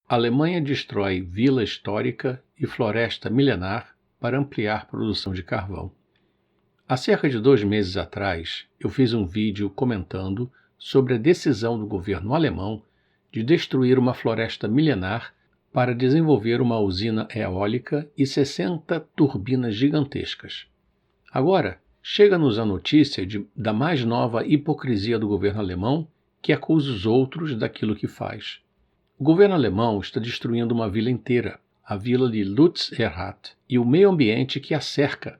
A Alemanha destrói vila histórica e floresta milenar para ampliar produção de carvão. Há cerca de 2 meses atrás, eu fiz um vídeo comentando sobre a decisão do governo alemão de destruir uma floresta milenar para desenvolver uma usina eólica e 60 turbinas gigantescas. Agora, chega-nos a notícia da mais nova hipocrisia do governo alemão, que acusa os outros daquilo que faz. O governo alemão está destruindo uma vila inteira, a vila de Lutz-Erhard, e o meio ambiente que a cerca,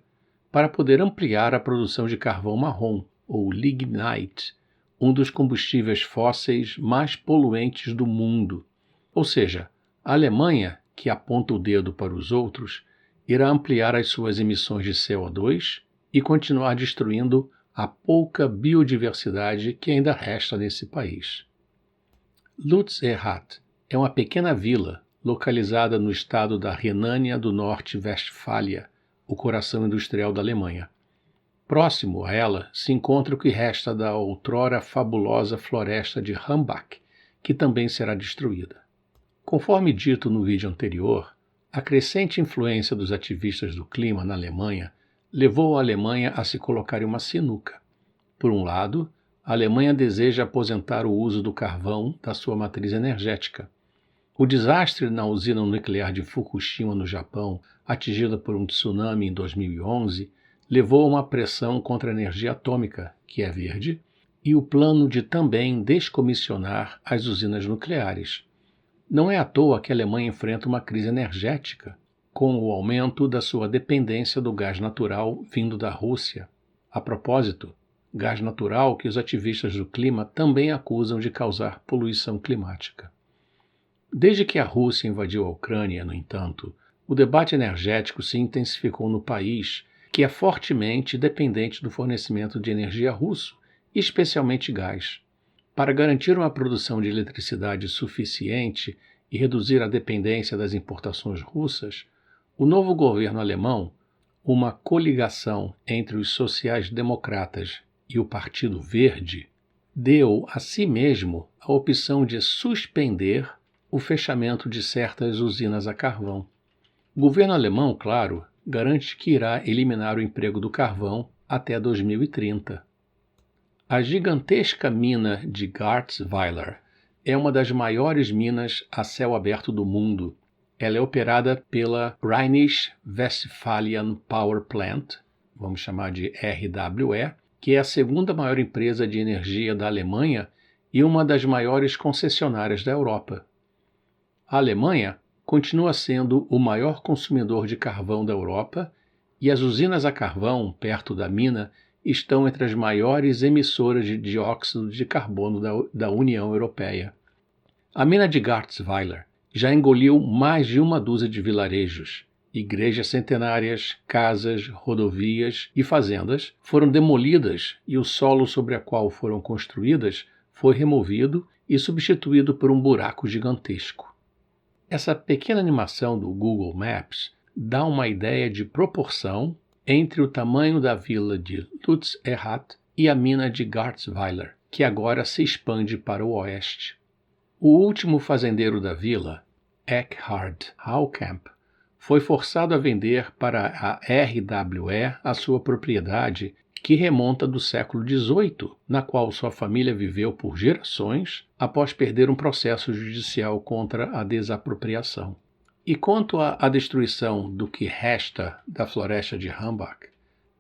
para poder ampliar a produção de carvão marrom, ou lignite, um dos combustíveis fósseis mais poluentes do mundo. Ou seja, a Alemanha, que aponta o dedo para os outros, irá ampliar as suas emissões de CO2 e continuar destruindo a pouca biodiversidade que ainda resta nesse país. Lutz-Erhard é uma pequena vila localizada no estado da Renânia do Norte-Westfália, o coração industrial da Alemanha. Próximo a ela se encontra o que resta da outrora fabulosa floresta de Hambach, que também será destruída. Conforme dito no vídeo anterior, a crescente influência dos ativistas do clima na Alemanha levou a Alemanha a se colocar em uma sinuca. Por um lado, a Alemanha deseja aposentar o uso do carvão da sua matriz energética. O desastre na usina nuclear de Fukushima, no Japão, atingida por um tsunami em 2011, levou a uma pressão contra a energia atômica, que é verde, e o plano de também descomissionar as usinas nucleares. Não é à toa que a Alemanha enfrenta uma crise energética, com o aumento da sua dependência do gás natural vindo da Rússia. A propósito, gás natural que os ativistas do clima também acusam de causar poluição climática. Desde que a Rússia invadiu a Ucrânia, no entanto, o debate energético se intensificou no país, que é fortemente dependente do fornecimento de energia russo, especialmente gás. Para garantir uma produção de eletricidade suficiente e reduzir a dependência das importações russas, o novo governo alemão, uma coligação entre os sociais-democratas e o Partido Verde, deu a si mesmo a opção de suspender o fechamento de certas usinas a carvão. O governo alemão, claro, garante que irá eliminar o emprego do carvão até 2030. A gigantesca mina de Garzweiler é uma das maiores minas a céu aberto do mundo. Ela é operada pela Rhenish-Westphalian Power Plant, vamos chamar de RWE, que é a segunda maior empresa de energia da Alemanha e uma das maiores concessionárias da Europa. A Alemanha continua sendo o maior consumidor de carvão da Europa e as usinas a carvão, perto da mina, estão entre as maiores emissoras de dióxido de carbono da União Europeia. A mina de Garzweiler já engoliu mais de uma dúzia de vilarejos. Igrejas centenárias, casas, rodovias e fazendas foram demolidas e o solo sobre o qual foram construídas foi removido e substituído por um buraco gigantesco. Essa pequena animação do Google Maps dá uma ideia de proporção entre o tamanho da vila de Lutz-Erhard e a mina de Garzweiler, que agora se expande para o oeste. O último fazendeiro da vila, Eckhard Haukamp, foi forçado a vender para a RWE a sua propriedade, que remonta do século XVIII, na qual sua família viveu por gerações após perder um processo judicial contra a desapropriação. E quanto à destruição do que resta da floresta de Hambach,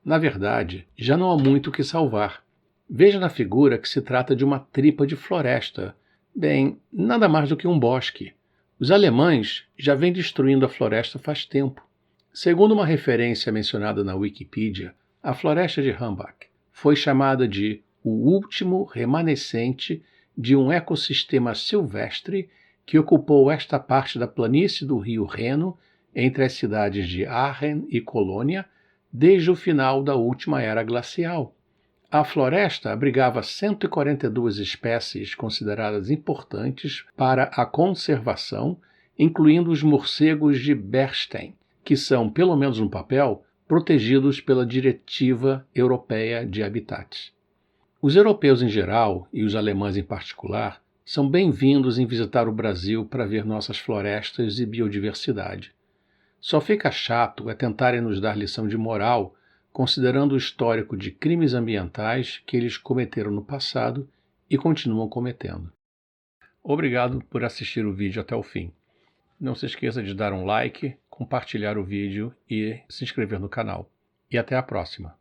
na verdade, já não há muito o que salvar. Veja na figura que se trata de uma tripa de floresta. Bem, nada mais do que um bosque. Os alemães já vêm destruindo a floresta faz tempo. Segundo uma referência mencionada na Wikipedia, a floresta de Hambach foi chamada de o último remanescente de um ecossistema silvestre que ocupou esta parte da planície do rio Reno entre as cidades de Aachen e Colônia desde o final da última era glacial. A floresta abrigava 142 espécies consideradas importantes para a conservação, incluindo os morcegos de Bernstein, que são, pelo menos no papel, protegidos pela Diretiva Europeia de Habitats. Os europeus em geral, e os alemães em particular, São bem-vindos em visitar o Brasil para ver nossas florestas e biodiversidade. Só fica chato é tentarem nos dar lição de moral, considerando o histórico de crimes ambientais que eles cometeram no passado e continuam cometendo. Obrigado por assistir o vídeo até o fim. Não se esqueça de dar um like, compartilhar o vídeo e se inscrever no canal. E até a próxima!